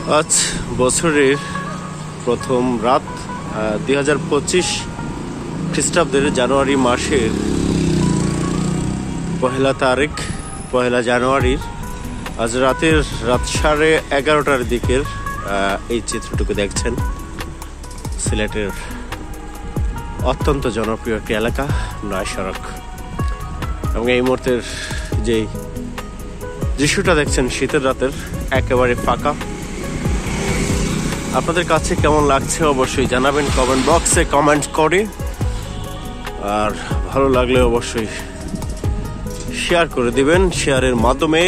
আজ বছরের প্রথম রাত 2025 খ্রিস্টাব্দের জানুয়ারি মাসের পহেলা জানুয়ারির আজ রাত 11:30 দিকের এই চিত্রটুকু দেখছেন। সিলেটের অত্যন্ত জনপ্রিয় একটি এলাকা নয় সড়ক, এবং এই মুহূর্তের যে দৃশ্যটা দেখছেন শীতের রাতের একেবারে ফাঁকা। আপনাদের কাছে কেমন লাগছে অবশ্যই জানাবেন কমেন্ট বক্সে কমেন্ট করে, আর ভালো লাগলে অবশ্যই শেয়ার করে দিবেন। শেয়ারের মাধ্যমে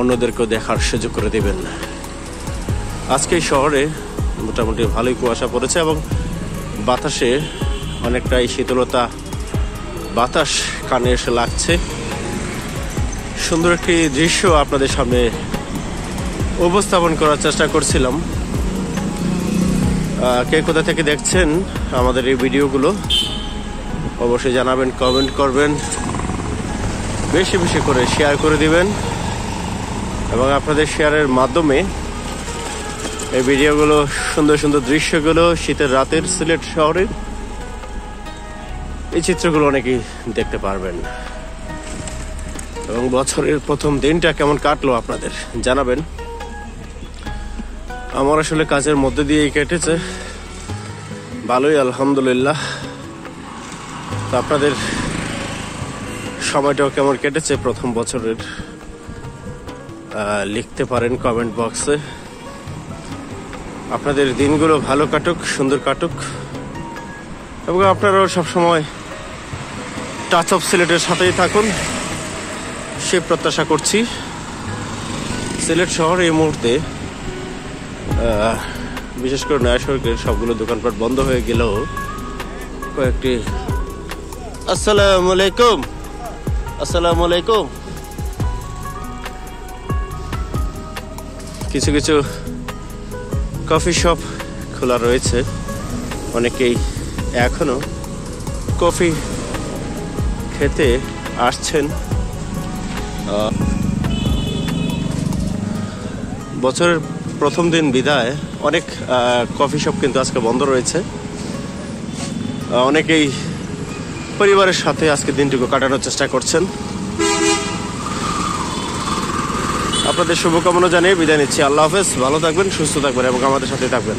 অন্যদেরকেও দেখার সুযোগ করে দিবেন। আজকে এই শহরে মোটামুটি ভালোই কুয়াশা পড়েছে এবং বাতাসে অনেকটাই শীতলতা বাতাস কানে এসে লাগছে। সুন্দর একটি দৃশ্য আপনাদের সামনে উপস্থাপন করার চেষ্টা করছিলাম। কে কোথা থেকে দেখছেন আমাদের এই ভিডিওগুলো অবশ্যই জানাবেন, কমেন্ট করবেন, বেশি বেশি করে শেয়ার করে দিবেন, এবং আপনাদের শেয়ারের মাধ্যমে এই ভিডিওগুলো সুন্দর সুন্দর দৃশ্যগুলো শীতের রাতের সিলেট শহরের এই চিত্রগুলো অনেকেই দেখতে পারবেন। এবং বছরের প্রথম দিনটা কেমন কাটলো আপনাদের জানাবেন। আমার আসলে কাজের মধ্যে দিয়েই কেটেছে ভালোই, আলহামদুলিল্লাহ। তো আপনাদের সময়টাও কেমন কেটেছে প্রথম বছরের লিখতে পারেন কমেন্ট বক্সে। আপনাদের দিনগুলো ভালো কাটুক, সুন্দর কাটুক, এবং আপনারাও সবসময় টাচ অফ সিলেটের সাথেই থাকুন সে প্রত্যাশা করছি। সিলেট শহর এই মুহূর্তে বিশেষ করে নয়া সড়কের সবগুলো দোকানপাট বন্ধ হয়ে গেলেও কয়েকটি আসসালামু আলাইকুম কিছু কিছু কফি শপ খোলা রয়েছে। অনেকেই এখনো কফি খেতে আসছেন। বছরের প্রথম দিন বিদায় অনেক কফি শপ কিন্তু আজকে বন্ধ রয়েছে। অনেকেই পরিবারের সাথে আজকে দিনটুকু কাটানোর চেষ্টা করছেন। আপনাদের শুভকামনা জানিয়ে বিদায় নিচ্ছি। আল্লাহ হাফেজ, ভালো থাকবেন, সুস্থ থাকবেন এবং আমাদের সাথে থাকবেন।